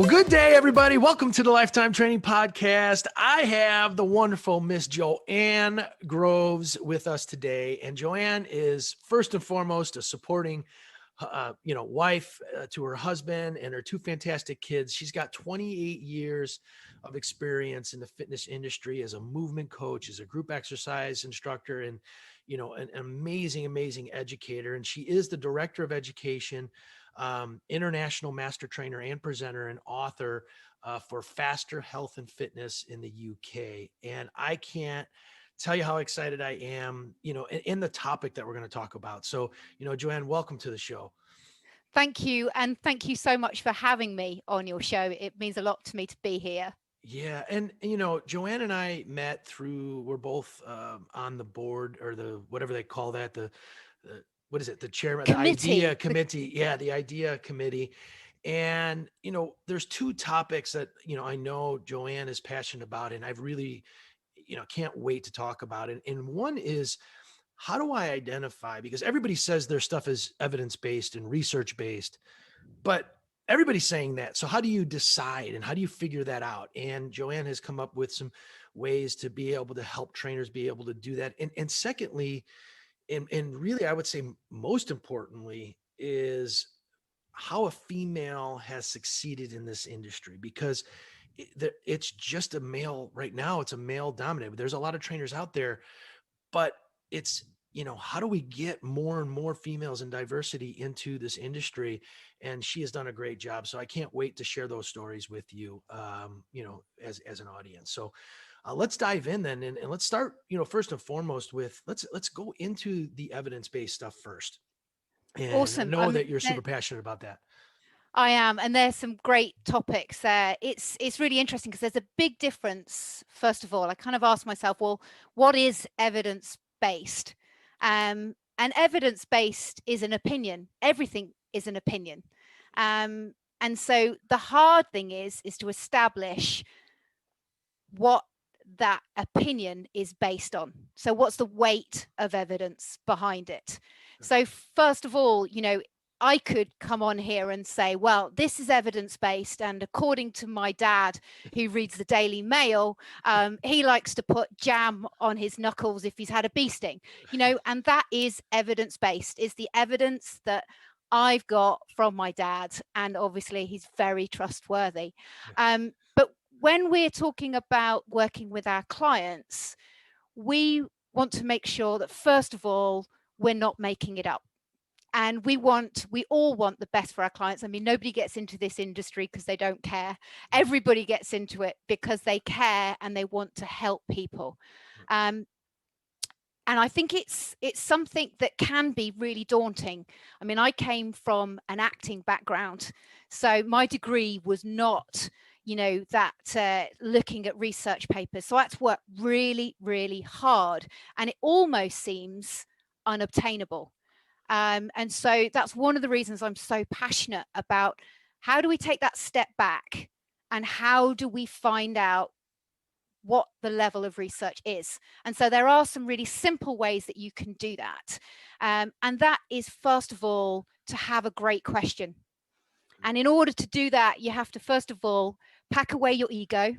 Well, good day, everybody. Welcome to the Lifetime Training Podcast. I have the wonderful Miss JoAnne Groves with us today. And JoAnne is first and foremost a supporting, wife to her husband and her two fantastic kids. She's got 28 years of experience in the fitness industry as a movement coach, as a group exercise instructor, and, an amazing educator. And she is the director of education, international master trainer and presenter and author for Faster Health and Fitness in the UK. And I can't tell you how excited I am, in the topic that we're going to talk about. So, JoAnne, welcome to the show. Thank you. And thank you so much for having me on your show. It means a lot to me to be here. Yeah. And, JoAnne and I met we're both on the board, or whatever they call that, what is it? The chairman, Committee. the IDEA committee. Yeah. The IDEA committee. And, there's two topics that, I know JoAnne is passionate about, and I've really, can't wait to talk about it. And one is, how do I identify, because everybody says their stuff is evidence-based and research-based, but everybody's saying that. So how do you decide and how do you figure that out? And JoAnne has come up with some ways to be able to help trainers be able to do that. And secondly, and really, I would say most importantly, is how a female has succeeded in this industry, because it's just a male right now. It's a male dominated. There's a lot of trainers out there, but it's, how do we get more and more females and diversity into this industry? And she has done a great job. So I can't wait to share those stories with you, as an audience. So let's dive in then. And let's start, first and foremost with, let's go into the evidence-based stuff first. And Awesome. I know that you're super passionate about that. I am. And there's some great topics there. It's really interesting because there's a big difference. First of all, I kind of asked myself, well, what is evidence-based? And evidence-based is an opinion. Everything is an opinion. And so the hard thing is to establish what that opinion is based on. So what's the weight of evidence behind it? So first of all, I could come on here and say, well, this is evidence-based. And according to my dad, who reads the Daily Mail, he likes to put jam on his knuckles if he's had a bee sting, and that is evidence-based. It's the evidence that I've got from my dad. And obviously he's very trustworthy. But when we're talking about working with our clients, we want to make sure that, first of all, we're not making it up. And we all want the best for our clients. I mean, nobody gets into this industry because they don't care. Everybody gets into it because they care and they want to help people. And I think it's something that can be really daunting. I mean, I came from an acting background, so my degree was not, that looking at research papers. So I had to work really, really hard, and it almost seems unobtainable. And so that's one of the reasons I'm so passionate about how do we take that step back and how do we find out what the level of research is. And so there are some really simple ways that you can do that. And that is, first of all, to have a great question. And in order to do that, you have to, first of all, pack away your ego.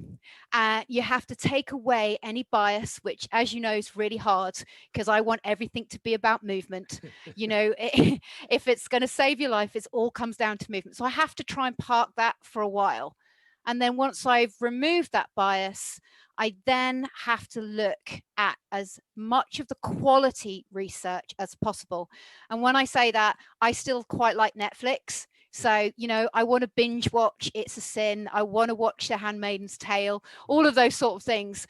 You have to take away any bias, which, as you know, is really hard because I want everything to be about movement. If it's going to save your life, it all comes down to movement. So I have to try and park that for a while. And then once I've removed that bias, I then have to look at as much of the quality research as possible. And when I say that, I still quite like Netflix. So, I want to binge watch It's a Sin. I want to watch The Handmaid's Tale, all of those sort of things.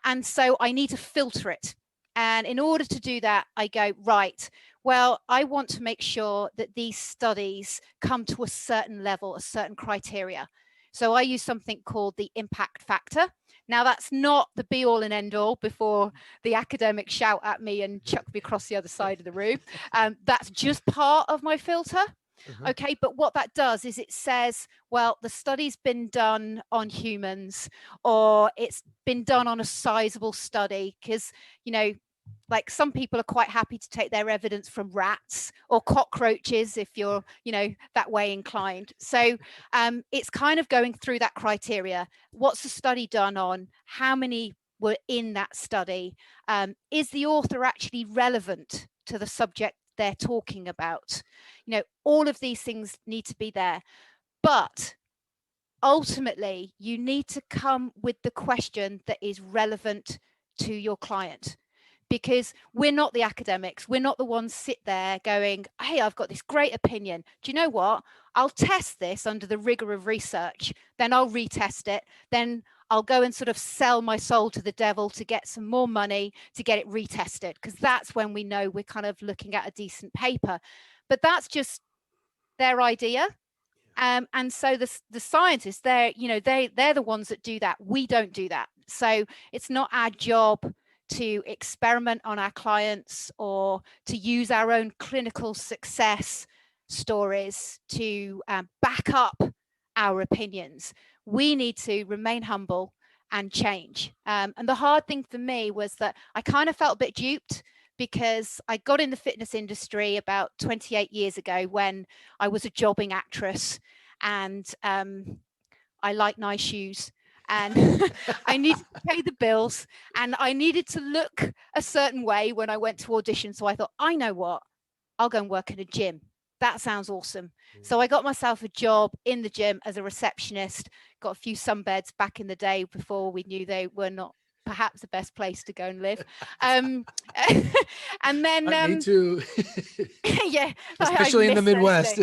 And so I need to filter it. And in order to do that, I go, right, well, I want to make sure that these studies come to a certain level, a certain criteria. So I use something called the impact factor. Now, that's not the be all and end all before the academics shout at me and chuck me across the other side of the room. That's just part of my filter. Okay, but what that does is it says, well, the study's been done on humans, or it's been done on a sizable study, because, like some people are quite happy to take their evidence from rats or cockroaches if you're, that way inclined. So it's kind of going through that criteria. What's the study done on? How many were in that study? Is the author actually relevant to the subject they're talking about? All of these things need to be there. But ultimately, you need to come with the question that is relevant to your client, because we're not the academics. We're not the ones sit there going, hey, I've got this great opinion. Do you know what? I'll test this under the rigor of research. Then I'll retest it. Then I'll go and sort of sell my soul to the devil to get some more money to get it retested, because that's when we know we're kind of looking at a decent paper. But that's just their idea. And so the scientists, they're the ones that do that. We don't do that. So it's not our job to experiment on our clients or to use our own clinical success stories to back up our opinions. We need to remain humble and change. And the hard thing for me was that I kind of felt a bit duped, because I got in the fitness industry about 28 years ago when I was a jobbing actress, and I like nice shoes, and I needed to pay the bills, and I needed to look a certain way when I went to audition. So I thought, I know what, I'll go and work in a gym. That sounds awesome. So I got myself a job in the gym as a receptionist, got a few sunbeds back in the day before we knew they were not perhaps the best place to go and live. And then Me too. yeah, Especially in the Midwest.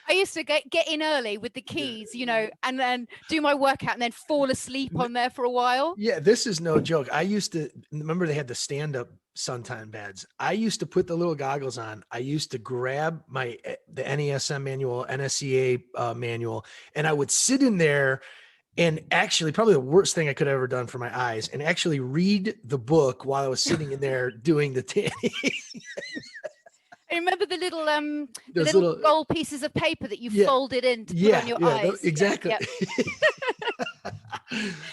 I used to get in early with the keys, and then do my workout and then fall asleep on there for a while. Yeah, this is no joke. I used to remember they had the stand-up suntan beds. I used to put the little goggles on. I used to grab the NESM manual, NSCA manual, and I would sit in there and actually, probably the worst thing I could have ever done for my eyes, and actually read the book while I was sitting in there doing the tanning. I remember the little gold pieces of paper that you folded in to put on your eyes. Exactly.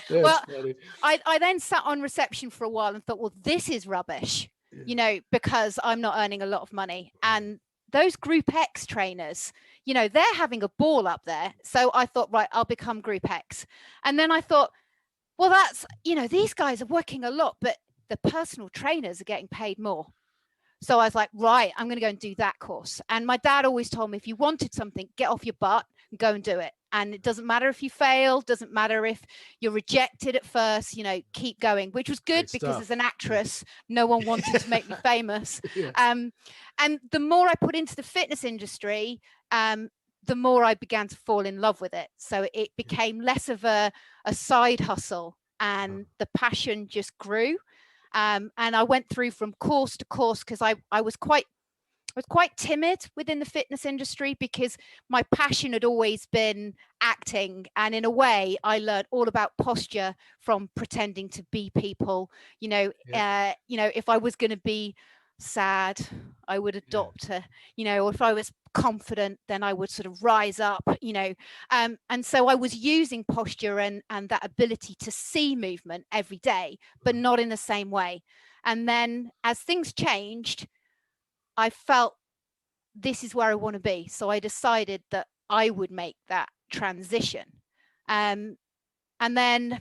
Well, funny. I then sat on reception for a while and thought, well, this is rubbish, because I'm not earning a lot of money. And those Group X trainers, they're having a ball up there. So I thought, right, I'll become Group X. And then I thought, well, that's, these guys are working a lot, but the personal trainers are getting paid more. So I was like, right, I'm going to go and do that course. And my dad always told me, if you wanted something, get off your butt and go and do it. And it doesn't matter if you fail, doesn't matter if you're rejected at first, keep going, which was good because as an actress, no one wanted to make me famous. And the more I put into the fitness industry, the more I began to fall in love with it. So it became less of a side hustle, and the passion just grew. And I went through from course to course, because I was quite timid within the fitness industry, because my passion had always been acting. And in a way, I learned all about posture from pretending to be people. If I was going to be sad, I would adopt or if I was confident, then I would sort of rise up, and so I was using posture and that ability to see movement every day, but not in the same way. And then as things changed, I felt this is where I want to be. So I decided that I would make that transition. And then,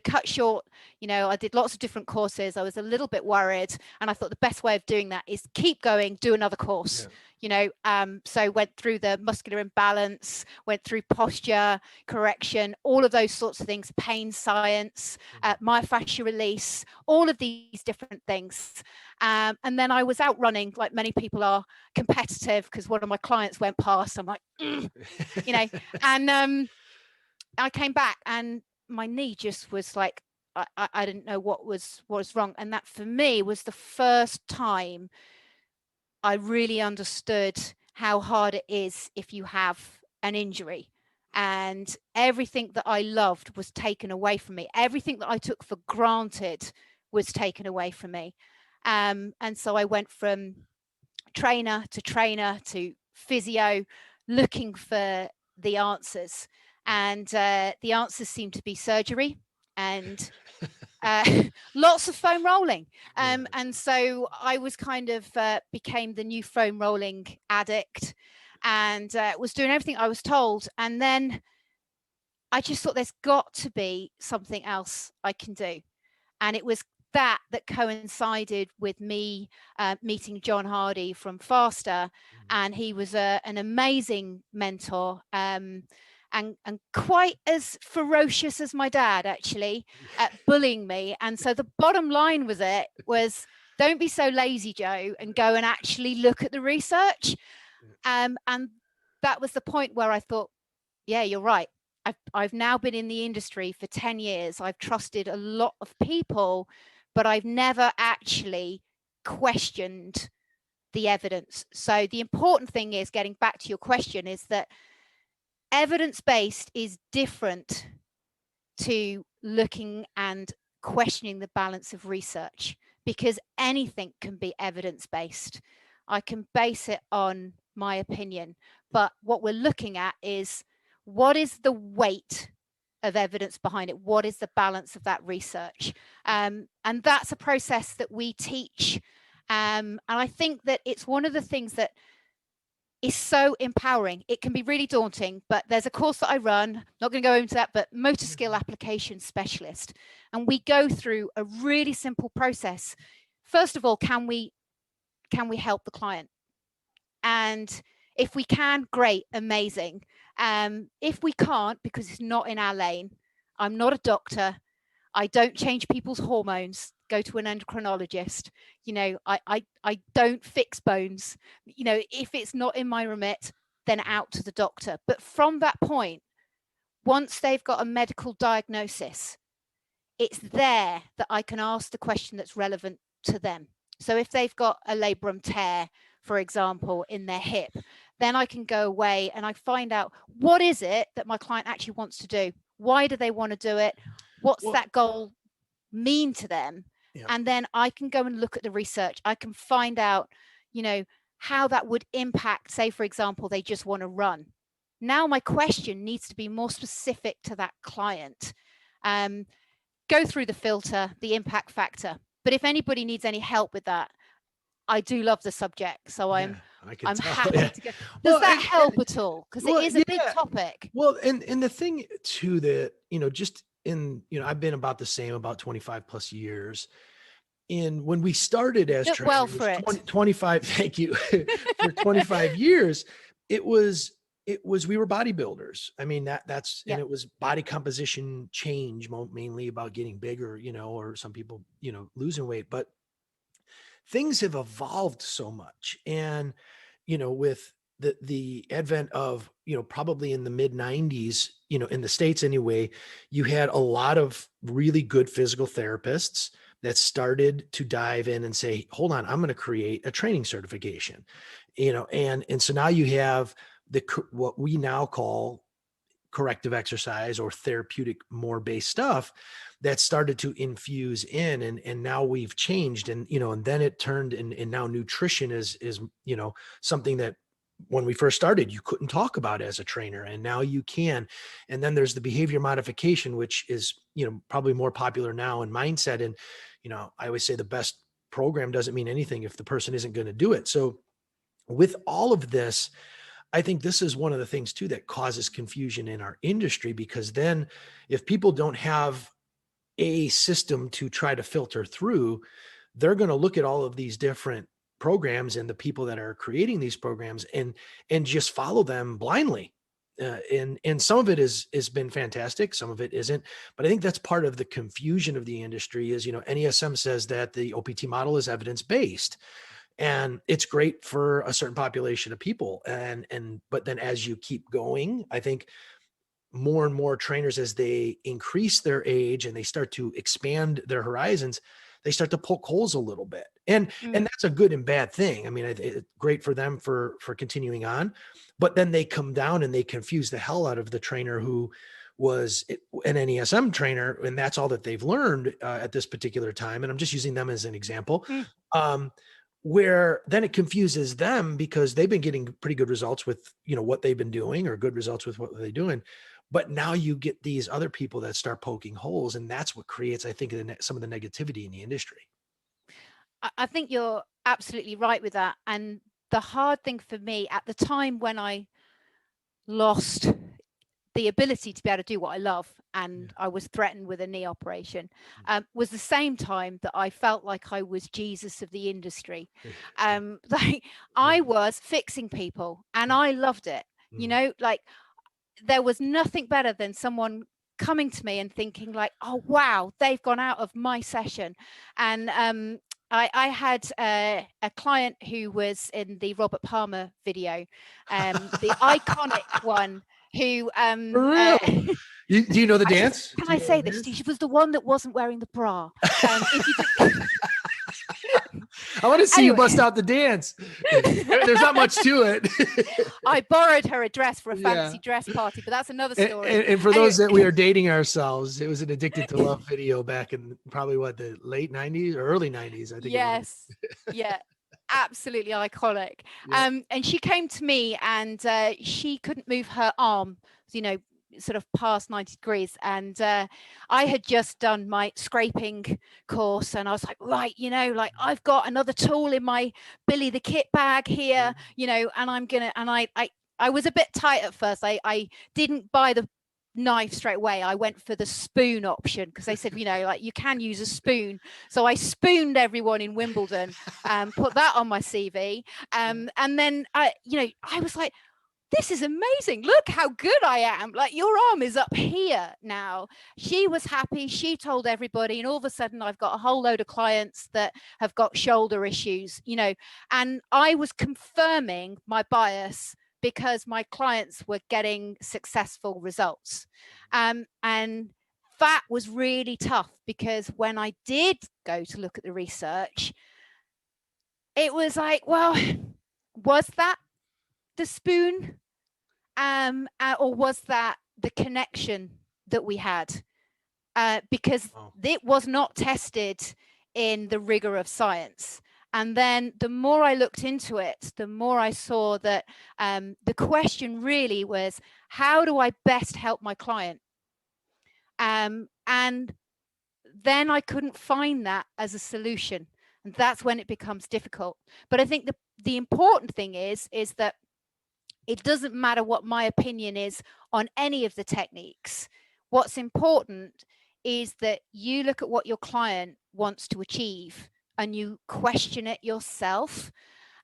cut short, I did lots of different courses. I was a little bit worried, and I thought the best way of doing that is keep going, do another course. So went through the muscular imbalance, went through posture correction, all of those sorts of things, pain science, myofascial release, all of these different things. And then I was out running, like many people are, competitive, because one of my clients went past. I'm like, and I came back, and my knee just was like, I didn't know what was wrong. And that for me was the first time I really understood how hard it is if you have an injury. And everything that I loved was taken away from me. Everything that I took for granted was taken away from me. And so I went from trainer to physio, looking for the answers. And the answers seemed to be surgery. And lots of foam rolling. Yeah. And so I was kind of became the new foam rolling addict, and was doing everything I was told. And then I just thought there's got to be something else I can do. And it was that coincided with me meeting John Hardy from Faster, Mhm. and he was an amazing mentor, and quite as ferocious as my dad, actually, at bullying me. And so the bottom line was don't be so lazy, Joe, and go and actually look at the research. And that was the point where I thought, yeah, you're right. I've now been in the industry for 10 years. I've trusted a lot of people, but I've never actually questioned the evidence. So the important thing is, getting back to your question, is that evidence-based is different to looking and questioning the balance of research, because anything can be evidence-based. I can base it on my opinion, but what we're looking at is, what is the weight of evidence behind it? What is the balance of that research? And that's a process that we teach. And I think that it's one of the things that is so empowering. It can be really daunting, but there's a course that I run, not going to go into that, but motor skill application specialist. And we go through a really simple process. First of all, can we help the client? And if we can, great, amazing. If we can't, because it's not in our lane, I'm not a doctor, I don't change people's hormones, go to an endocrinologist. I don't fix bones. If it's not in my remit, then out to the doctor. But from that point, once they've got a medical diagnosis, it's there that I can ask the question that's relevant to them. So if they've got a labrum tear, for example, in their hip, then I can go away and I find out, what is it that my client actually wants to do? Why do they want to do it? What's Well, that goal mean to them? yeah. And then I can go and look at the research. I can find out, how that would impact, say, for example, they just want to run. Now my question needs to be more specific to that client. Go through the filter, the impact factor. But if anybody needs any help with that, I do love the subject, so Yeah, I can I'm tell. happy Yeah. to go. Does Well, that help at all? Because it well, is a big yeah. topic. Well, and the thing too that, just in, I've been about the same, about 25 plus years. And when we started as Look well trainers, for it. 25, thank you, for 25 years, it was, we were bodybuilders. I mean, and Yep. it was body composition change, mainly about getting bigger, or some people, losing weight, but things have evolved so much. And, with the advent of, probably in the mid 90s, in the States anyway, you had a lot of really good physical therapists that started to dive in and say, hold on, I'm going to create a training certification, and so now you have what we now call corrective exercise or therapeutic more based stuff that started to infuse in, and now we've changed, and and then it turned, and now nutrition is something that when we first started you couldn't talk about as a trainer, and now you can. And then there's the behavior modification, which is probably more popular now in mindset. And I always say the best program doesn't mean anything if the person isn't going to do it. So with all of this, I think this is one of the things too that causes confusion in our industry, because then if people don't have a system to try to filter through, they're going to look at all of these different programs and the people that are creating these programs and just follow them blindly. And some of it has been fantastic, some of it isn't. But I think that's part of the confusion of the industry is, NESM says that the OPT model is evidence based, and it's great for a certain population of people. But then as you keep going, I think more and more trainers, as they increase their age and they start to expand their horizons, they start to poke holes a little bit. And Mm. that's a good and bad thing. I mean, it's great for them for continuing on, but then they come down and they confuse the hell out of the trainer who was an NESM trainer, and that's all that they've learned at this particular time. And I'm just using them as an example. Mm. Um, where then it confuses them because they've been getting pretty good results with what they've been doing, or good results with what they're doing, But now you get these other people that start poking holes, and that's what creates, I think, some of the negativity in the industry. I think you're absolutely right with that. And the hard thing for me at the time when I lost the ability to be able to do what I love, Yeah. and I was threatened with a knee operation, was the same time that I felt like I was Jesus of the industry. Like I was fixing people and I loved it. You Mm. know, like there was nothing better than someone coming to me and thinking like, oh wow, they've gone out of my session. And I had a client who was in the Robert Palmer video, the iconic one, who For real? Do you know the dance? can Do I you know say the this? dance? She was the one that wasn't wearing the bra. If you did, I want to see you bust anyway, out the dance. There's not much to it. I borrowed her address for a Yeah. fancy dress party, but that's another And, story. and for Anyway, those that we are dating ourselves, it was an Addicted to Love video back in probably what, the late 90s or early 90s, I think it was. yes, yeah, absolutely iconic. Yep. And she came to me and she couldn't move her arm, you know, sort of past 90 degrees. And I had just done my scraping course and I was like, right, you know, like I've got another tool in my Billy the Kit bag here, you know, and I'm gonna, and I was a bit tight at first. I didn't buy the knife straight away. I went for the spoon option because they said, you know, like you can use a spoon. So I spooned everyone in Wimbledon, put that on my CV. And then you know, I was like, this is amazing. Look how good I am. Like your arm is up here now. She was happy. She told everybody. And all of a sudden I've got a whole load of clients that have got shoulder issues, you know, and I was confirming my bias because my clients were getting successful results. And that was really tough because when I did go to look at the research, it was like, well, was that the spoon? Or was that the connection that we had? Because it was not tested in the rigor of science. And then the more I looked into it, the more I saw that the question really was, how do I best help my client? And then I couldn't find that as a solution. And that's when it becomes difficult. But I think the important thing is that it doesn't matter what my opinion is on any of the techniques. What's important is that you look at what your client wants to achieve and you question it yourself.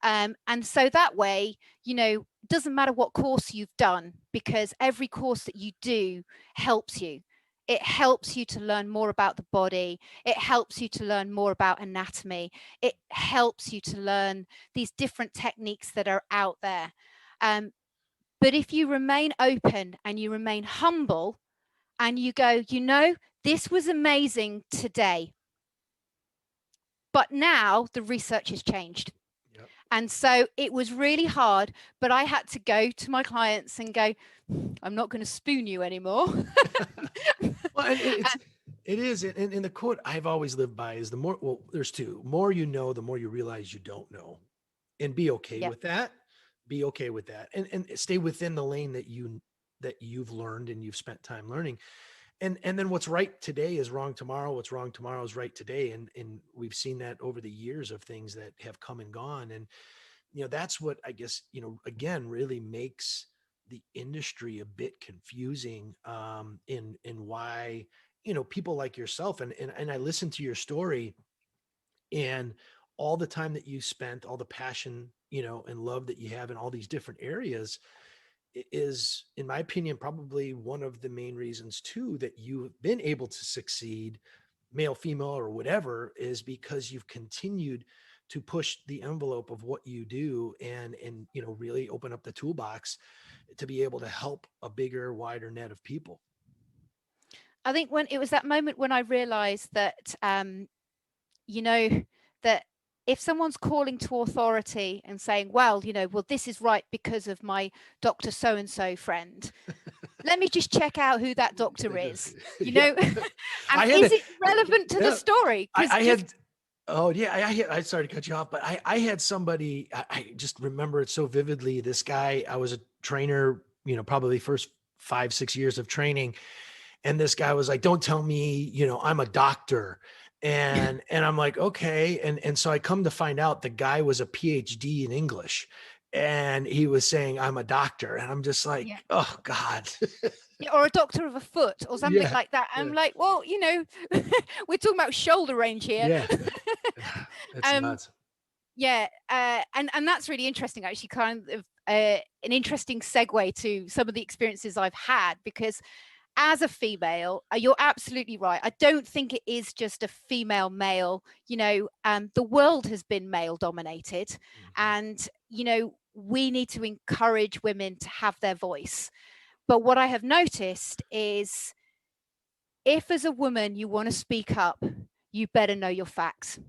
And so that way, you know, it doesn't matter what course you've done, because every course that you do helps you. It helps you to learn more about the body. It helps you to learn more about anatomy. It helps you to learn these different techniques that are out there. But if you remain open and you remain humble and you go, you know, this was amazing today, but now the research has changed. Yep. And so it was really hard, but I had to go to my clients and go, I'm not going to spoon you anymore. Well, and it is. And the quote I've always lived by is there's two: more you know, the more you realize you don't know, and be okay Yep. with that. Be okay with that, and stay within the lane that you've learned and you've spent time learning. And then what's right today is wrong tomorrow. What's wrong tomorrow is right today. And we've seen that over the years of things that have come and gone. And that's what I guess, again, really makes the industry a bit confusing, in why, people like yourself, and I listened to your story, and all the time that you spent, all the passion, and love that you have in all these different areas is, in my opinion, probably one of the main reasons too that you've been able to succeed, male, female, or whatever, is because you've continued to push the envelope of what you do, and really open up the toolbox to be able to help a bigger, wider net of people. I think when it was that moment when I realized that, you know, that if someone's calling to authority and saying, well, well, this is right because of my Dr. So-and-so friend, let me just check out who that doctor is, Yeah. and I had is it relevant to the story? I had, oh yeah, I sorry to cut you off, but I had somebody, I just remember it so vividly. This guy, I was a trainer, probably first 5-6 years of training. And this guy was like, don't tell me, I'm a doctor. And I'm like, okay. And so I come to find out the guy was a PhD in English, and he was saying I'm a doctor. And I'm just like, Yeah. oh God. Yeah, or a doctor of a foot or something Yeah. like that. I'm Yeah. like, well, we're talking about shoulder range here. Yeah. It's um, nuts. yeah, and that's really interesting, actually, kind of an interesting segue to some of the experiences I've had, because as a female, you're absolutely right. I don't think it is just a female male. The world has been male dominated, Mhm. and we need to encourage women to have their voice. But what I have noticed is, if as a woman you want to speak up, you better know your facts.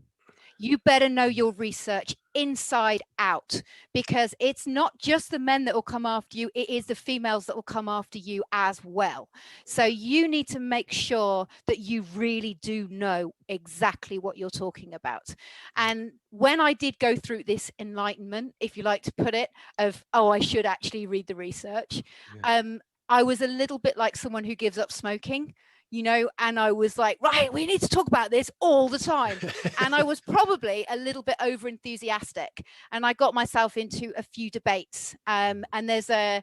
You better know Mm. your research inside out, because it's not just the men that will come after you, it is the females that will come after you as well. So you need to make sure that you really do know exactly what you're talking about. And when I did go through this enlightenment, if you like to put it, of, oh, I should actually read the research, Yeah. I was a little bit like someone who gives up smoking. And I was like, right, we need to talk about this all the time. And I was probably a little bit over enthusiastic, and I got myself into a few debates. And there's a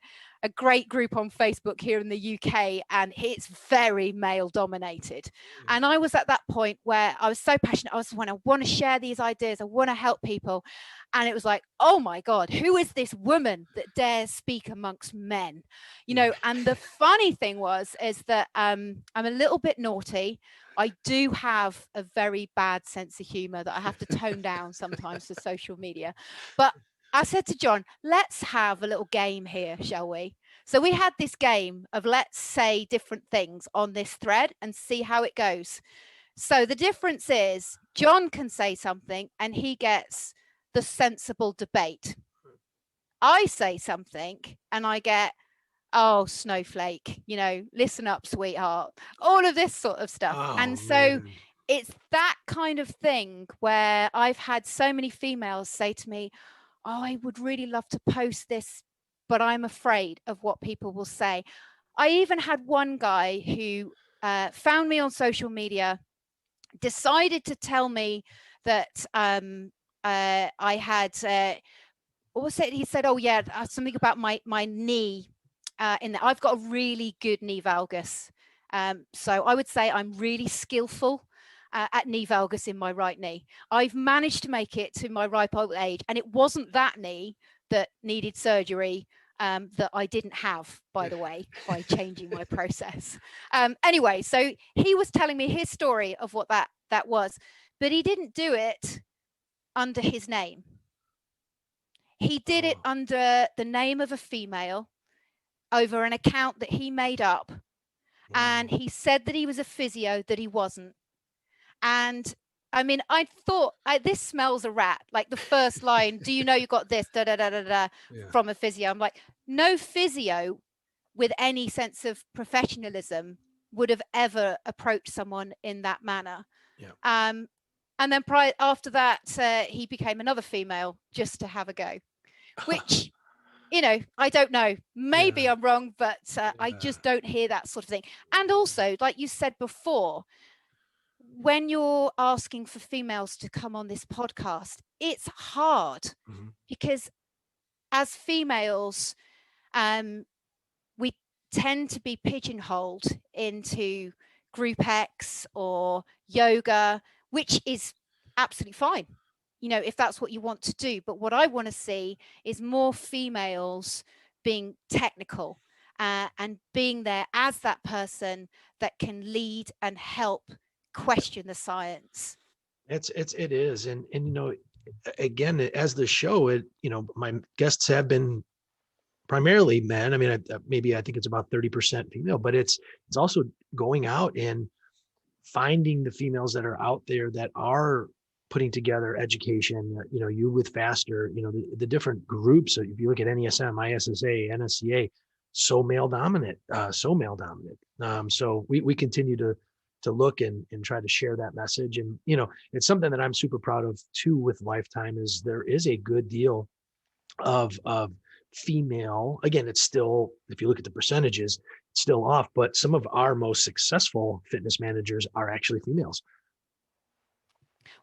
great group on Facebook here in the UK, and it's very male dominated. And I was at that point where I was so passionate. I want to share these ideas, I want to help people. And it was like, oh my God, who is this woman that dares speak amongst men? And the funny thing is that I'm a little bit naughty. I do have a very bad sense of humor that I have to tone down sometimes for social media. But I said to John, let's have a little game here, shall we? So we had this game of, let's say different things on this thread and see how it goes. So the difference is, John can say something and he gets the sensible debate. I say something and I get, oh, snowflake, listen up, sweetheart, all of this sort of stuff. Oh And so man. it's that kind of thing where I've had so many females say to me, oh, I would really love to post this, but I'm afraid of what people will say. I even had one guy who found me on social media, decided to tell me that I had, what was it? He said, oh yeah, something about my knee. In that I've got a really good knee valgus. So I would say I'm really skillful at knee valgus in my right knee. I've managed to make it to my ripe old age, and it wasn't that knee that needed surgery, that I didn't have, by the way, by changing my process. Anyway, so he was telling me his story of what that was, but he didn't do it under his name. He did it Oh, under the name of a female, over an account that he made up. And wow. he said that he was a physio, that he wasn't. And I mean, I thought, this smells a rat. Like the first line, do you know you got this, da da da da da, Yeah. from a physio? I'm like, no physio with any sense of professionalism would have ever approached someone in that manner. Yeah. And then after that, he became another female just to have a go, which, I don't know. Maybe Yeah. I'm wrong, but I Yeah. just don't hear that sort of thing. And also, like you said before, when you're asking for females to come on this podcast, it's hard, Mhm. because as females, um, we tend to be pigeonholed into group X or yoga, which is absolutely fine, if that's what you want to do. But what I want to see is more females being technical, and being there as that person that can lead and help question the science. It is. And, again, as the show, my guests have been primarily men. I mean, maybe I think it's about 30% female, but it's also going out and finding the females that are out there that are putting together education, you with Faster, the different groups. So if you look at NESM, ISSA, NSCA, so male dominant. So we continue to look and try to share that message. And, it's something that I'm super proud of too with Lifetime, is there is a good deal of female. Again, it's still, if you look at the percentages, it's still off, but some of our most successful fitness managers are actually females.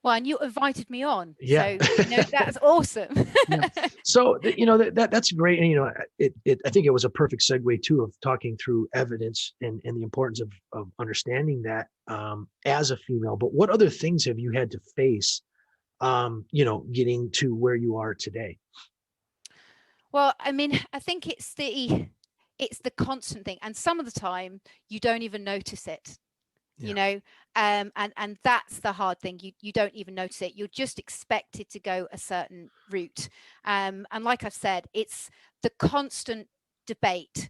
Well, and you invited me on, Yeah. so that's awesome. Yeah. So that's great. And I think it was a perfect segue too of talking through evidence and the importance of understanding that as a female. But what other things have you had to face getting to where you are today? Well, I mean, I think it's the constant thing, and some of the time you don't even notice it. Yeah. And that's the hard thing. You don't even notice it. You're just expected to go a certain route. And like I've said, it's the constant debate.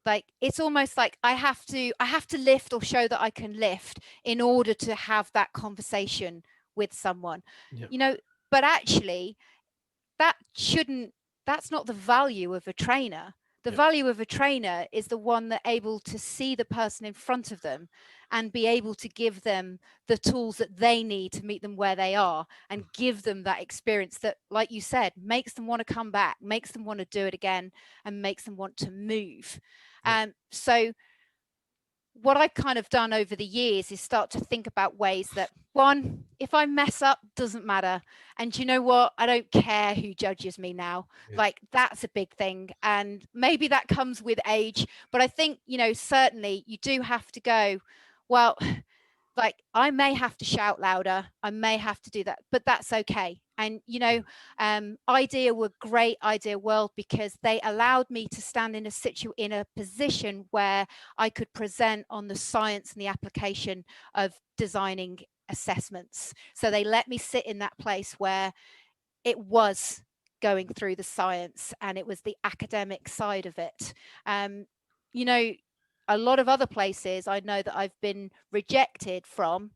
Like it's almost like I have to lift or show that I can lift in order to have that conversation with someone. Yeah. But actually that shouldn't that's not the value of a trainer. The Yeah. value of a trainer is the one that able to see the person in front of them and be able to give them the tools that they need to meet them where they are and give them that experience that, like you said, makes them want to come back, makes them want to do it again, and makes them want to move. Yeah. So what I've kind of done over the years is start to think about ways that, one, if I mess up, doesn't matter. And you know what? I don't care who judges me now. Yeah. Like that's a big thing. And maybe that comes with age, but I think, certainly you do have to go, well, like I may have to shout louder, I may have to do that, but that's okay. And IDEA were great, IDEA World, because they allowed me to stand in a position where I could present on the science and the application of designing assessments. So they let me sit in that place where it was going through the science and it was the academic side of it. A lot of other places I know that I've been rejected from,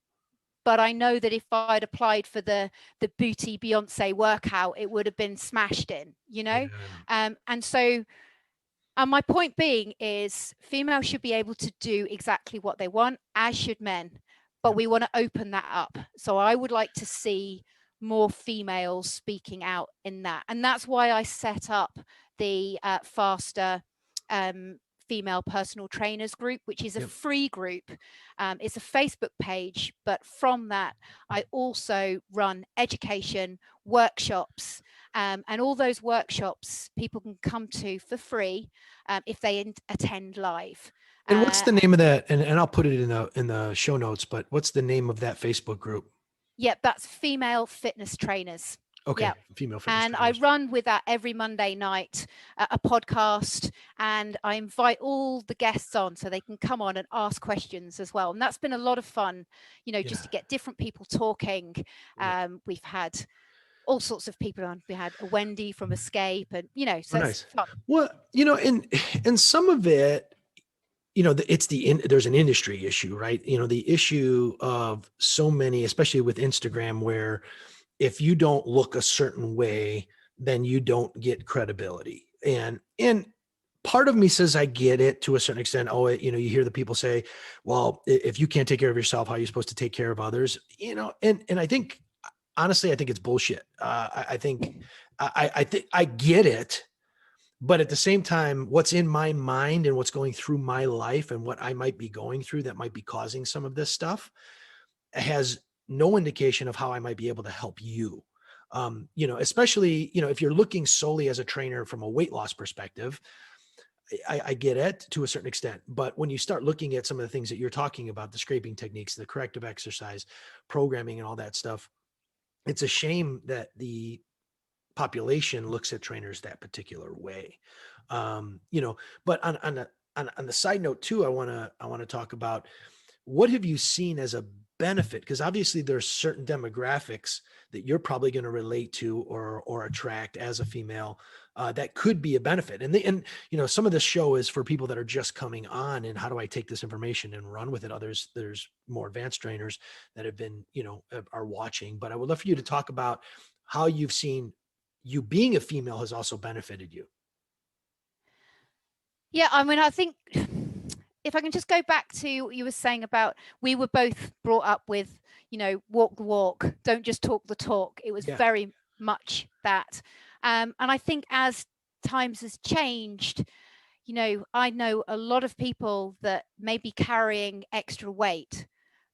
but I know that if I'd applied for the booty Beyonce workout, it would have been smashed in, Yeah. And my point being is females should be able to do exactly what they want, as should men, but Yeah. we want to open that up. So I would like to see more females speaking out in that. And that's why I set up the Faster Female Personal Trainers group, which is a Yep. free group. It's a Facebook page, but from that, I also run education workshops. And all those workshops people can come to for free if they attend live. And what's the name of that? And I'll put it in the show notes, but what's the name of that Facebook group? Yep, that's Female Fitness Trainers. Okay, Yep. Female Fitness And Trainers. I run with that every Monday night, a podcast, and I invite all the guests on so they can come on and ask questions as well. And that's been a lot of fun, just to get different people talking. We've had all sorts of people on. We had a Wendy from Escape, and so it's fun. Well, and some of it, there's an industry issue, right? The issue of so many, especially with Instagram, where if you don't look a certain way, then you don't get credibility. And part of me says I get it to a certain extent. Oh, you hear the people say, well, if you can't take care of yourself, how are you supposed to take care of others? And I think, honestly, I think it's bullshit. I think I get it. But at the same time, what's in my mind and what's going through my life and what I might be going through that might be causing some of this stuff has no indication of how I might be able to help you. Especially, if you're looking solely as a trainer from a weight loss perspective, I get it to a certain extent. But when you start looking at some of the things that you're talking about, the scraping techniques, the corrective exercise, programming, and all that stuff, it's a shame that the population looks at trainers that particular way. But on the side note too, I want to talk about, what have you seen as a benefit? Because obviously there's certain demographics that you're probably going to relate to or attract as a female that could be a benefit. And some of this show is for people that are just coming on, and how do I take this information and run with it? Others, there's more advanced trainers that have been, are watching. But I would love for you to talk about how you've seen you being a female has also benefited you. Yeah, I mean, I think if I can just go back to what you were saying about, we were both brought up with, walk the walk, don't just talk the talk. It was very much that. And I think as times has changed. I know a lot of people that may be carrying extra weight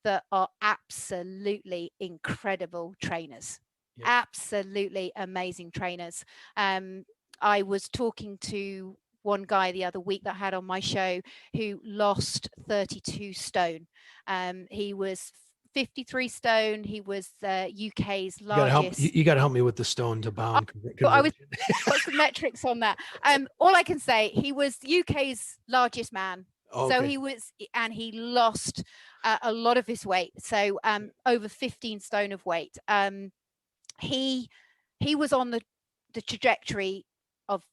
that are absolutely incredible trainers, Yep. absolutely amazing trainers. I was talking to one guy the other week that I had on my show who lost 32 stone. He was 53 stone. He was the UK's You gotta help. largest. You got to help me with the stone to pound I was conversion. What's the metrics on that? All I can say, he was UK's largest man. So Okay. and he lost a lot of his weight. So over 15 stone of weight. He was on the trajectory of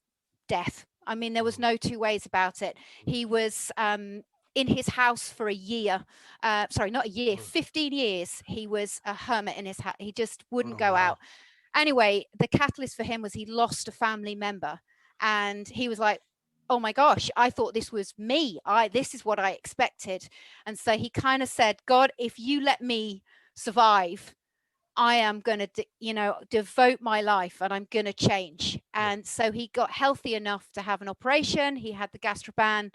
death. I mean, there was no two ways about it. He was in his house for a year. Sorry, not a year, 15 years. He was a hermit in his house. He just wouldn't Oh, go wow. out. Anyway, the catalyst for him was he lost a family member, and he was like, oh my gosh, I thought this was me. This is what I expected. And so he kind of said, God, if you let me survive, I am going to, devote my life, and I'm going to change. Yeah. And so he got healthy enough to have an operation. He had the gastroban,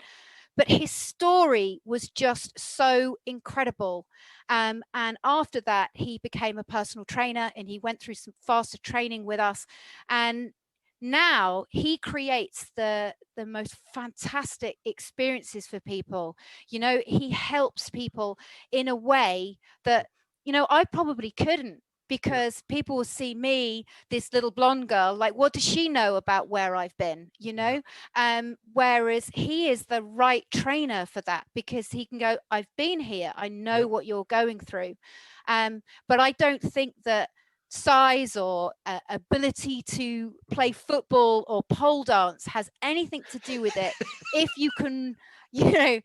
but his story was just so incredible. And after that, he became a personal trainer, and he went through some faster training with us. And now he creates the most fantastic experiences for people. He helps people in a way that, I probably couldn't, Yeah. because people will see me, this little blonde girl, like, what does she know about where I've been? Yeah. Whereas he is the right trainer for that, because he can go, I've been here, I know Yep. what you're going through. But I don't think that size or ability to play football or pole dance has anything to do with it. If you can, you know,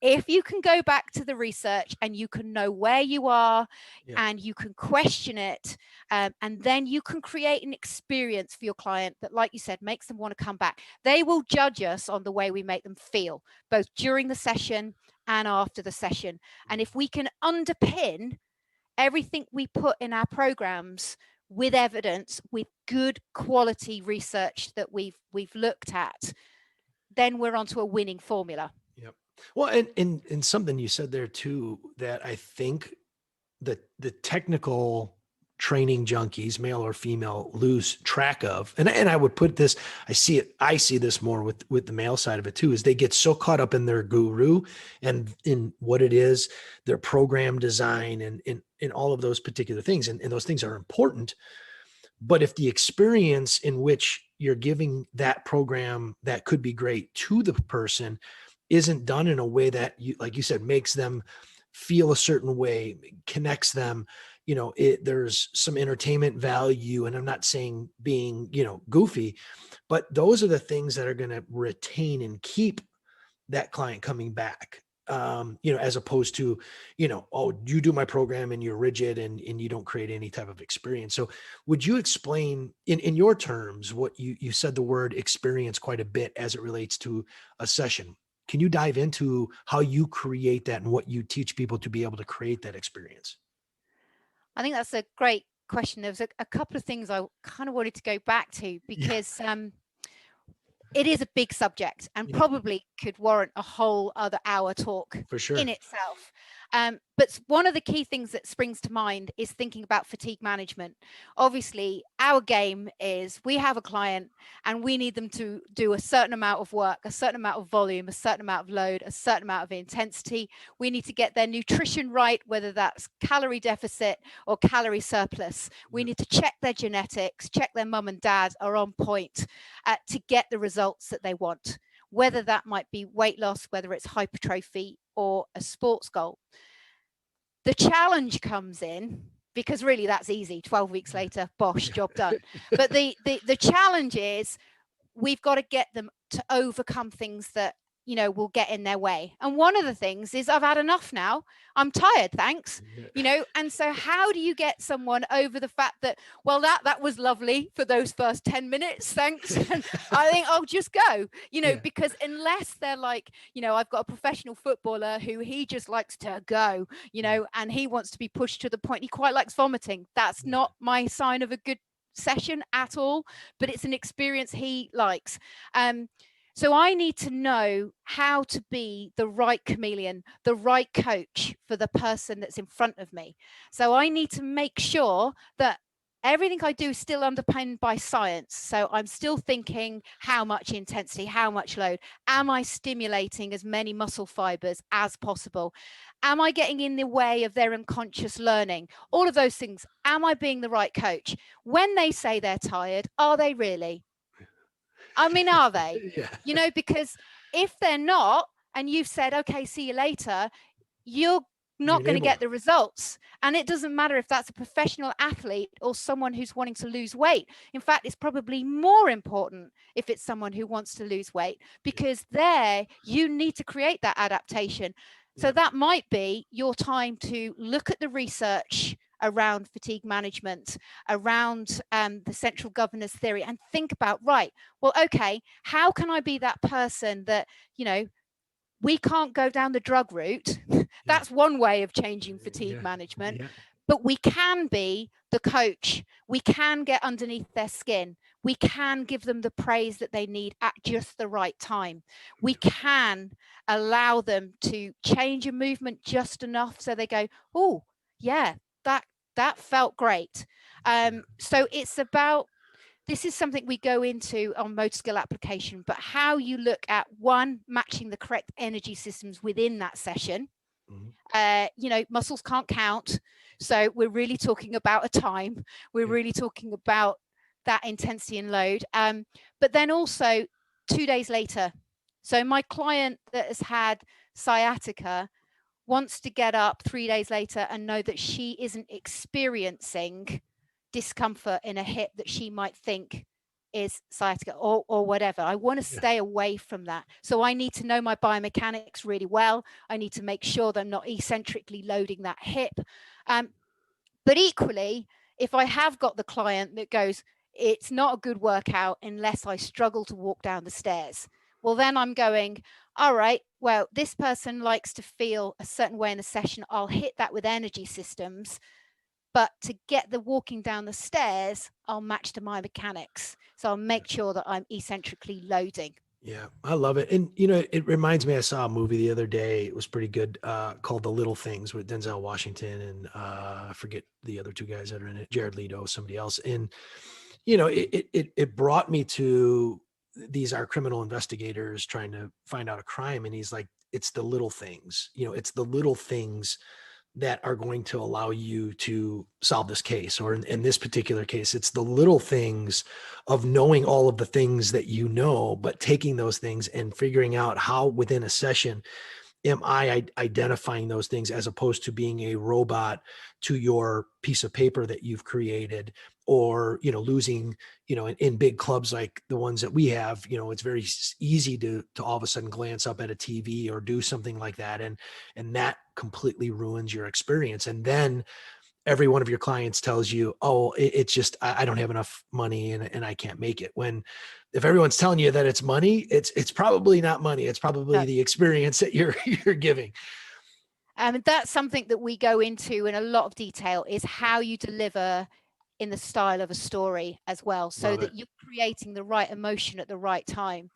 if you can go back to the research and you can know where you are, Yeah. and you can question it, and then you can create an experience for your client that, like you said, makes them want to come back. They will judge us on the way we make them feel, both during the session and after the session. And if we can underpin everything we put in our programs with evidence, with good quality research that we've looked at, then we're onto a winning formula. Yep. Well, and something you said there too, that I think that the technical training junkies, male or female, lose track of. And I would put this, I see this more with the male side of it too, is they get so caught up in their guru and in what it is, their program design, and in all of those particular things. And those things are important. But if the experience in which you're giving that program that could be great to the person isn't done in a way that, you, like you said, makes them feel a certain way, connects them, there's some entertainment value. And I'm not saying being, goofy, but those are the things that are going to retain and keep that client coming back. As opposed to, oh, you do my program and you're rigid and you don't create any type of experience. So would you explain in your terms what you said the word experience quite a bit as it relates to a session? Can you dive into how you create that and what you teach people to be able to create that experience? I think that's a great question. There was a couple of things I kind of wanted to go back to, Yeah. because it is a big subject and Yeah, probably could warrant a whole other hour talk for sure. in itself. But one of the key things that springs to mind is thinking about fatigue management. Obviously, our game is we have a client and we need them to do a certain amount of work, a certain amount of volume, a certain amount of load, a certain amount of intensity. We need to get their nutrition right, whether that's calorie deficit or calorie surplus. We Yeah. need to check their genetics, check their mum and dad are on point to get the results that they want, whether that might be weight loss, whether it's hypertrophy or a sports goal. The challenge comes in, because really that's easy. 12 weeks later, bosh, job done. But the challenge is we've got to get them to overcome things that will get in their way. And one of the things is, I've had enough now, I'm tired, thanks. And so how do you get someone over the fact that, well, that was lovely for those first 10 minutes, thanks, and I think I'll just go, Yeah. because unless they're like, I've got a professional footballer who he just likes to go, and he wants to be pushed to the point he quite likes vomiting, that's Yeah. not my sign of a good session at all, but it's an experience he likes. So I need to know how to be the right chameleon, the right coach for the person that's in front of me. So I need to make sure that everything I do is still underpinned by science. So I'm still thinking how much intensity, how much load. Am I stimulating as many muscle fibers as possible? Am I getting in the way of their unconscious learning? All of those things. Am I being the right coach? When they say they're tired, are they really? I mean, are they? Yeah. Because if they're not, and you've said, okay, see you later, you're You not going to enable get them. the results. And it doesn't matter if that's a professional athlete or someone who's wanting to lose weight. In fact, it's probably more important if it's someone who wants to lose weight, because there you need to create that adaptation. So Yeah. that might be your time to look at the research around fatigue management, around the central governors theory, and think about, right, well, okay, how can I be that person that, we can't go down the drug route. Yeah. That's one way of changing fatigue Yeah. management. Yeah. But we can be the coach. We can get underneath their skin. We can give them the praise that they need at just the right time. We can allow them to change a movement just enough so they go, oh, yeah, that felt great. So it's about, this is something we go into on motor skill application, but how you look at, one, matching the correct energy systems within that session. Muscles can't count. So we're really talking about a time. We're really talking about that intensity and load. But then also 2 days later. So my client that has had sciatica wants to get up 3 days later and know that she isn't experiencing discomfort in a hip that she might think is sciatica or whatever. I want to stay away from that. So I need to know my biomechanics really well. I need to make sure that I'm not eccentrically loading that hip. But equally, if I have got the client that goes, it's not a good workout unless I struggle to walk down the stairs, well, then I'm going, all right, well, this person likes to feel a certain way in a session. I'll hit that with energy systems. But to get the walking down the stairs, I'll match to my mechanics. So I'll make sure that I'm eccentrically loading. Yeah, I love it. And, it reminds me, I saw a movie the other day. It was pretty good, called The Little Things with Denzel Washington. And I forget the other two guys that are in it, Jared Leto, somebody else. And, it brought me to, these are criminal investigators trying to find out a crime. And he's like, it's the little things, it's the little things that are going to allow you to solve this case. Or in this particular case, it's the little things of knowing all of the things that but taking those things and figuring out how within a session am I identifying those things, as opposed to being a robot to your piece of paper that you've created, or, losing, in big clubs like the ones that we have, it's very easy to all of a sudden glance up at a TV or do something like that. And that completely ruins your experience. And then every one of your clients tells you, oh, it's just, I don't have enough money and I can't make it. When, if everyone's telling you that it's money, it's probably not money. It's probably No. the experience that you're giving. And that's something that we go into in a lot of detail, is how you deliver in the style of a story as well, so Love that it. you're creating the right emotion at the right time.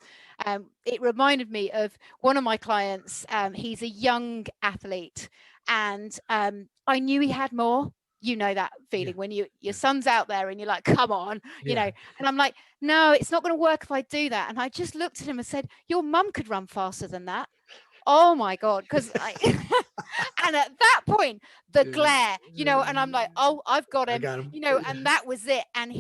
It reminded me of one of my clients. He's a young athlete, and I knew he had more. That feeling when your son's out there and you're like, come on, and I'm like, no, it's not going to work if I do that. And I just looked at him and said, your mum could run faster than that. Oh my God. Because and at that point, the glare, and I'm like, oh, I've got I him, got him. and that was it. And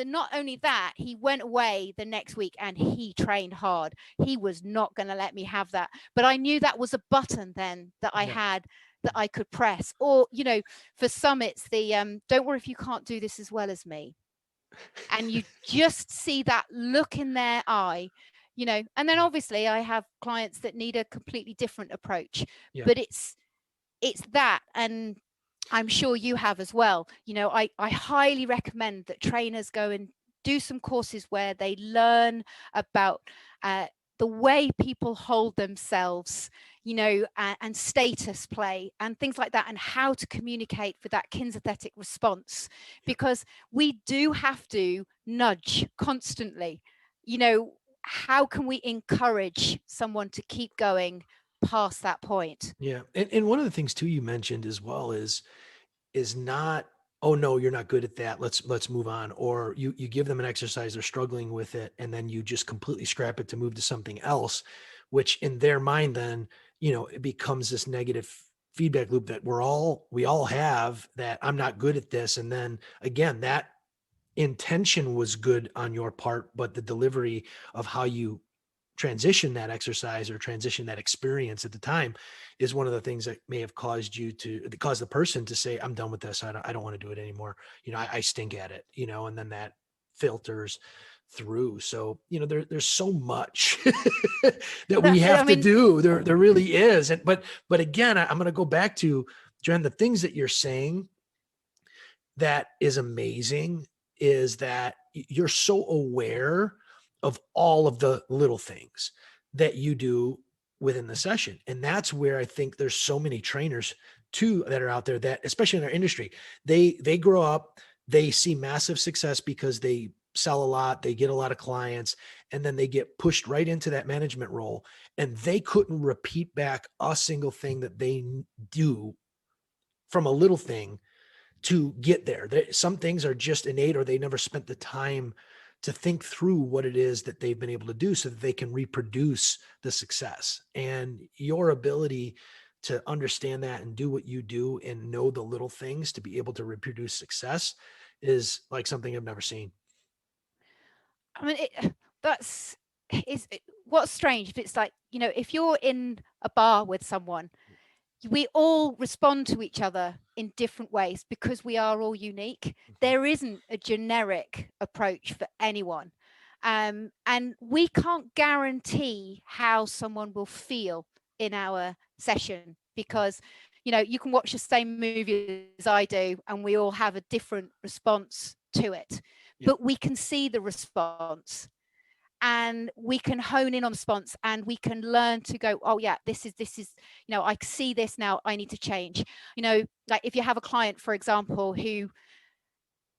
not only that, he went away the next week and he trained hard. He was not going to let me have that. But I knew that was a button then that I had, that I could press. Or, for some, it's the, don't worry if you can't do this as well as me. And you just see that look in their eye. And then obviously I have clients that need a completely different approach, but it's that. And I'm sure you have as well. I highly recommend that trainers go and do some courses where they learn about the way people hold themselves, and status play and things like that, and how to communicate with that kinesthetic response, Yep. because we do have to nudge constantly. How can we encourage someone to keep going past that point? Yeah. And one of the things too you mentioned as well is not, oh no, you're not good at that, let's move on. Or you give them an exercise, they're struggling with it, and then you just completely scrap it to move to something else, which in their mind then, it becomes this negative feedback loop that we all have, that I'm not good at this. And then again, that intention was good on your part, but the delivery of how you transition that exercise or transition that experience at the time is one of the things that may have caused you to cause the person to say, I'm done with this. I don't want to do it anymore. I stink at it, and then that filters through. So, there's so much that we I have to mean, do. There really is. But again, I'm going to go back to JoAnne, the things that you're saying that is amazing is that you're so aware of all of the little things that you do within the session. And that's where I think there's so many trainers too that are out there, that especially in our industry, they grow up, they see massive success because they sell a lot, they get a lot of clients, and then they get pushed right into that management role, and they couldn't repeat back a single thing that they do from a little thing to get there. Some things are just innate, or they never spent the time to think through what it is that they've been able to do so that they can reproduce the success. And your ability to understand that and do what you do and know the little things to be able to reproduce success is like something I've never seen. I mean, that's what's strange. If it's like, if you're in a bar with someone, we all respond to each other in different ways because we are all unique. Mhm. There isn't a generic approach for anyone. And we can't guarantee how someone will feel in our session, Yeah. because, you can watch the same movie as I do and we all have a different response to it. Yeah. But we can see the response, and we can hone in on the response, and we can learn to go, oh yeah, this is I see this now, I need to change. Like if you have a client, for example, who,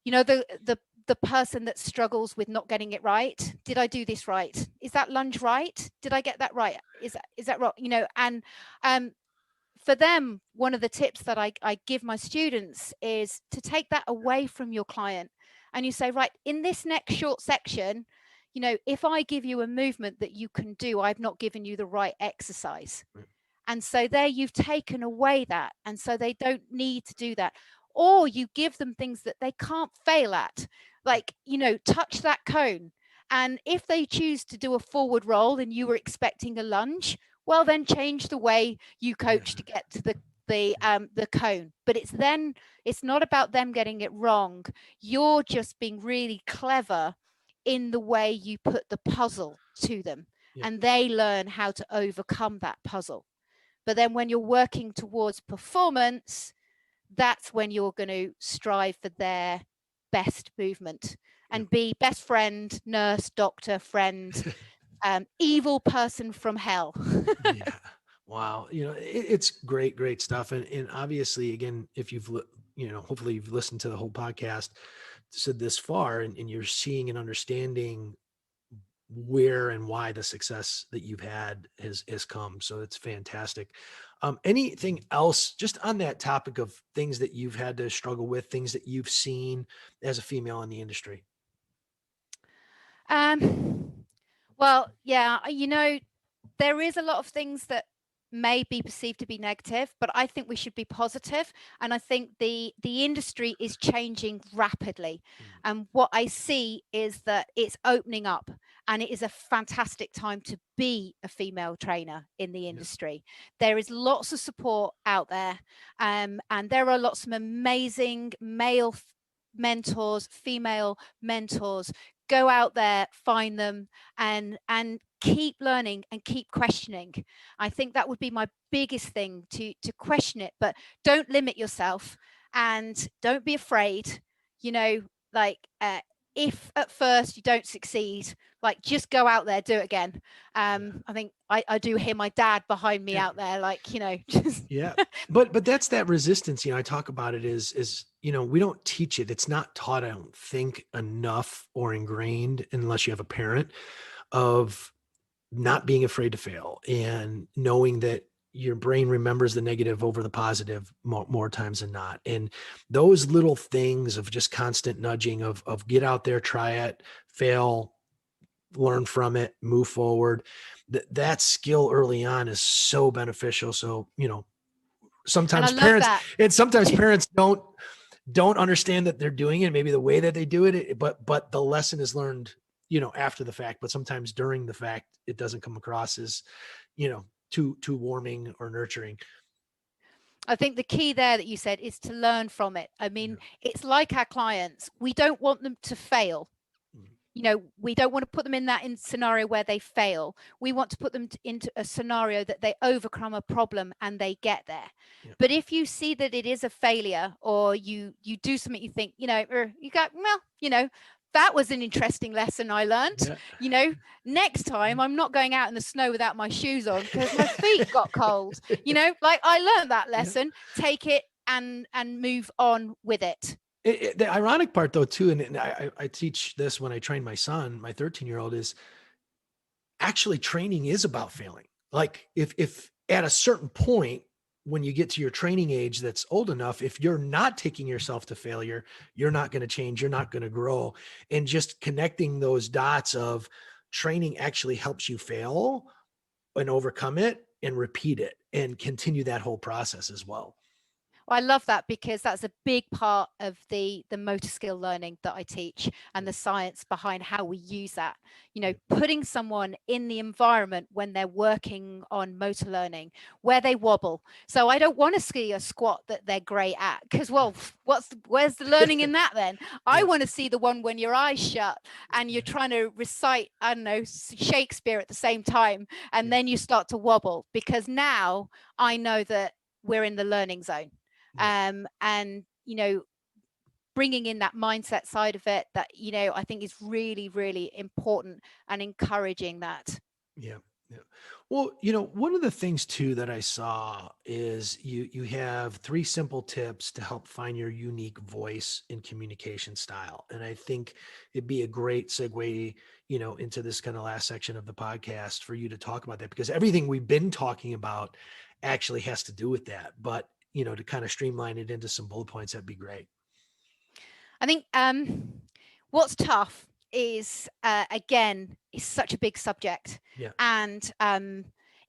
the person that struggles with not getting it right, did I do this right, is that lunge right, did I get that right, is that wrong, and for them, one of the tips that I give my students is to take that away from your client, and you say, right, in this next short section, if I give you a movement that you can do, I've not given you the right exercise. Right. And so there you've taken away that. And so they don't need to do that. Or you give them things that they can't fail at, like, touch that cone. And if they choose to do a forward roll and you were expecting a lunge, well, then change the way you Yeah. coach to get to the cone. But it's not about them getting it wrong. You're just being really clever in the way you put the puzzle to them, Yeah. and they learn how to overcome that puzzle. But then when you're working towards performance, that's when you're going to strive for their best movement Yeah. and be best friend, nurse, doctor, friend, evil person from hell. Yeah. Wow. It's great, great stuff. And obviously, again, if hopefully you've listened to the whole podcast, said this far, and you're seeing and understanding where and why the success that you've had has come. So it's fantastic. Anything else just on that topic of things that you've had to struggle with, things that you've seen as a female in the industry? um, well, yeah, there is a lot of things that may be perceived to be negative, but I think we should be positive. And I think the industry is changing rapidly. Mm. And what I see is that it's opening up, and it is a fantastic time to be a female trainer in the Yeah. industry. There is lots of support out there, and there are lots of amazing male mentors, female mentors. Go out there, find them, and keep learning and keep questioning. I think that would be my biggest thing, to question it, but don't limit yourself, and don't be afraid. You know, like if at first you don't succeed, like just go out there, do it again. Yeah. I think I do hear my dad behind me Yeah. out there, like, just Yeah. But that's that resistance, I talk about it is, we don't teach it. It's not taught, I don't think, enough or ingrained unless you have a parent, of not being afraid to fail and knowing that your brain remembers the negative over the positive more times than not. And those little things of just constant nudging of get out there, try it, fail, learn from it, move forward. That skill early on is so beneficial. So, and I sometimes love parents that. and sometimes parents don't understand that they're doing it, maybe the way that they do it, but the lesson is learned, after the fact. But sometimes during the fact, it doesn't come across as, too warming or nurturing. I think the key there that you said is to learn from it. I Yeah. mean, it's like our clients, we don't want them to fail. Mhm. We don't want to put them in that scenario where they fail. We want to put them into a scenario that they overcome a problem and they get there. Yeah. But if you see that it is a failure, or you do something, you think, you go, well, that was an interesting lesson I learned. Yeah. Next time I'm not going out in the snow without my shoes on because my feet got cold. Like, I learned that Yeah. lesson. Take it and move on with it. The ironic part, though, too, and I teach this when I train my son, my 13-year-old, is actually training is about failing. Like, if at a certain point, when you get to your training age that's old enough, if you're not taking yourself to failure, you're not going to change, you're not going to grow. And just connecting those dots of training actually helps you fail and overcome it and repeat it and continue that whole process as well. Well, I love that, because that's a big part of the motor skill learning that I teach, and Yeah. the science behind how we use that. Yeah. Putting someone in the environment when they're working on motor learning where they wobble. So I don't want to see a squat that they're great at, because, well, where's the learning in that then? I Yeah. want to see the one when your eyes shut and you're Yeah. trying to recite, I don't know, Shakespeare at the same time, and Yeah. then you start to wobble, because now I know that we're in the learning zone. Yeah. And bringing in that mindset side of it, that I think is really, really important, and encouraging that. Yeah. Yeah. Well, one of the things too that I saw is you have 3 simple tips to help find your unique voice and communication style. And I think it'd be a great segue, into this kind of last section of the podcast for you to talk about that, because everything we've been talking about actually has to do with that. But, to kind of streamline it into some bullet points, that'd be great. I think what's tough is, again, it's such a big subject, Yeah. and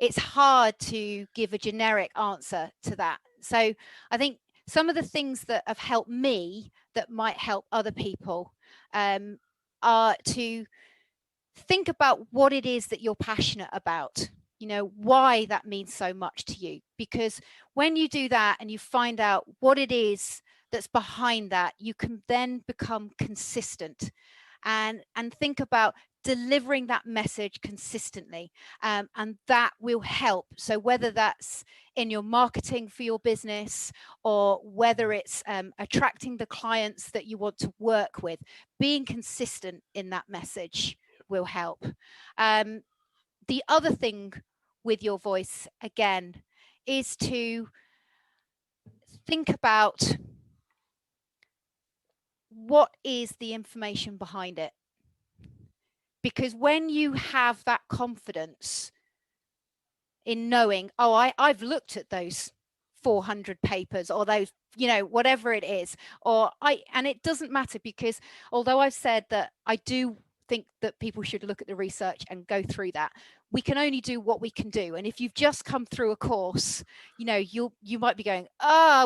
it's hard to give a generic answer to that. So I think some of the things that have helped me that might help other people, are to think about what it is that you're passionate about, why that means so much to you. Because when you do that and you find out what it is that's behind that, you can then become consistent, and think about delivering that message consistently, and that will help. So whether that's in your marketing for your business, or whether it's attracting the clients that you want to work with, being consistent in that message will help. The other thing with your voice, again, is to think about what is the information behind it. Because when you have that confidence in knowing, oh, I've looked at those 400 papers, or those, whatever it is, and it doesn't matter, because although I've said that I do think that people should look at the research and go through that, we can only do what we can do. And if you've just come through a course, you might be going,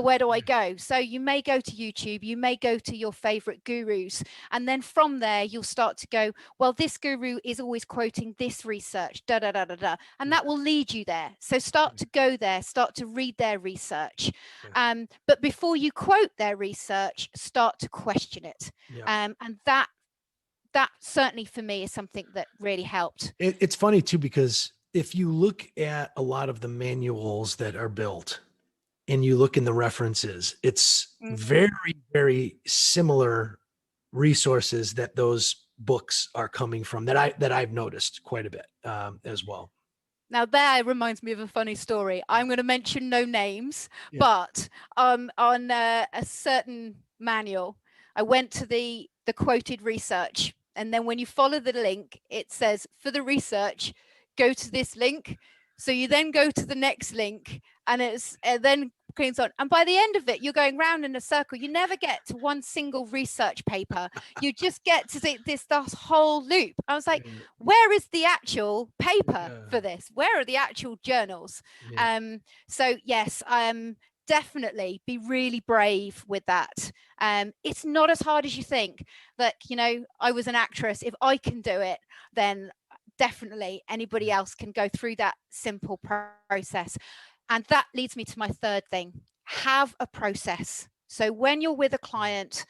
where do I go? So you may go to YouTube, you may go to your favorite gurus, and then from there you'll start to go, well, this guru is always quoting this research, da da da da da, and Yeah. that will lead you there. So start to go there, start to read their research. Yeah. But before you quote their research, start to question it. Yeah. And that certainly for me is something that really helped. It's funny too, because if you look at a lot of the manuals that are built and you look in the references, it's Mhm. very, very similar resources that those books are coming from that I've noticed quite a bit as well. Now that reminds me of a funny story. I'm going to mention no names, Yeah. but on a certain manual, I went to the quoted research, and then when you follow the link, it says for the research, go to this link. So you then go to the next link, and it's then screens on. And by the end of it, you're going round in a circle. You never get to one single research paper. You just get to this whole loop. I was like, where is the actual paper for this? Where are the actual journals? Yeah. So yes, definitely be really brave with that. It's not as hard as you think. Like, you know, I was an actress. If I can do it, then definitely anybody else can go through that simple process. And that leads me to my third thing: have a process. So when you're with a client,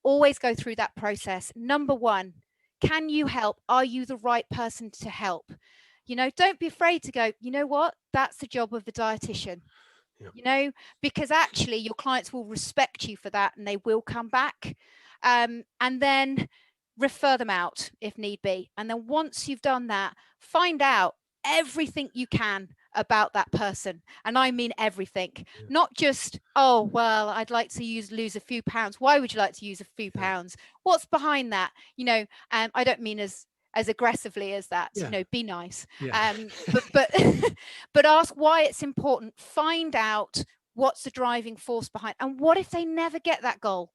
always go through that process. Number one, can you help? Are you the right person to help? You know, don't be afraid to go, you know what? That's the job of the dietitian. Yep. You know, because actually your clients will respect you for that and they will come back. And then refer them out if need be. And then once you've done that, find out everything you can about that person. And I mean everything, not just, oh, well, I'd like to lose a few pounds. Why would you like to use a few pounds? What's behind that? You know, I don't mean as aggressively as that, you know, be nice. But but ask why it's important. Find out what's the driving force behind, and what if they never get that goal?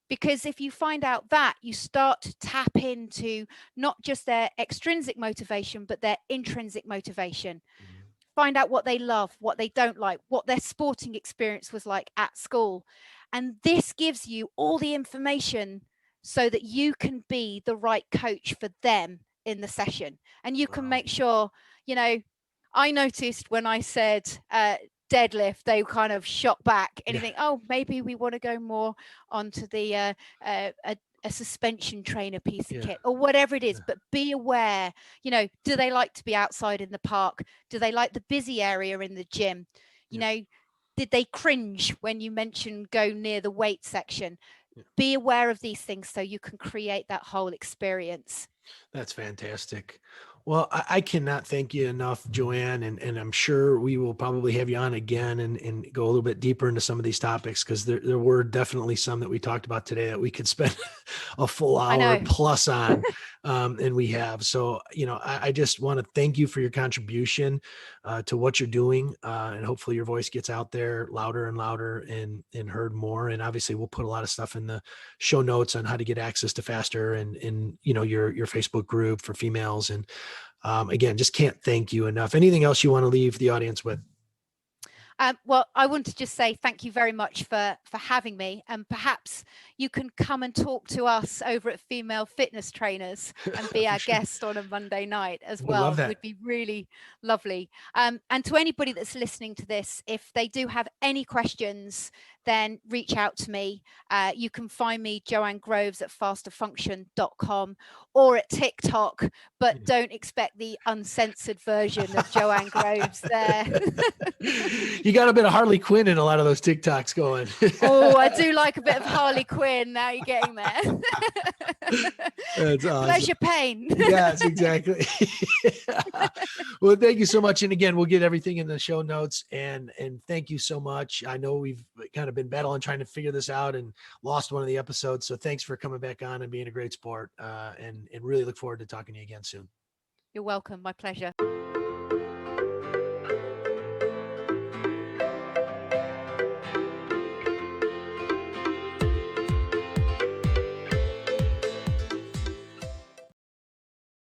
Because if you find out that, you start to tap into not just their extrinsic motivation, but their intrinsic motivation. Find out what they love, what they don't like, what their sporting experience was like at school. And this gives you all the information so that you can be the right coach for them in the session. And you can make sure, you know, I noticed when I said deadlift, they kind of shot back and you think, oh, maybe we want to go more onto the a suspension trainer piece of kit or whatever it is. But be aware, you know, do they like to be outside in the park? Do they like the busy area in the gym? You know, did they cringe when you mentioned go near the weight section? Be aware of these things so you can create that whole experience. That's fantastic. Well, I cannot thank you enough, JoAnne, and I'm sure we will probably have you on again and go a little bit deeper into some of these topics, because there were definitely some that we talked about today that we could spend a full hour plus on, and we have. So, you know, I just want to thank you for your contribution to what you're doing, and hopefully your voice gets out there louder and louder and heard more. And obviously we'll put a lot of stuff in the show notes on how to get access to Faster and you know, your Facebook group for females. And again, just can't thank you enough. Anything else you want to leave the audience with? Well, I want to just say thank you very much for having me, and perhaps you can come and talk to us over at Female Fitness Trainers and be our guest on a Monday night as well. Love that. Would be really lovely. And to anybody that's listening to this, if they do have any questions, then reach out to me. You can find me, JoAnne Groves, at fasterfunction.com or at TikTok, but don't expect the uncensored version of JoAnne Groves there. You got a bit of Harley Quinn in a lot of those TikToks going. Oh, I do like a bit of Harley Quinn. Now you're getting there. That's awesome. Pleasure pain. Yes, exactly. Well, thank you so much. And again, we'll get everything in the show notes, and thank you so much. I know we've kind of been battling trying to figure this out and lost one of the episodes. So thanks for coming back on and being a great sport, and really look forward to talking to you again soon. You're welcome. My pleasure.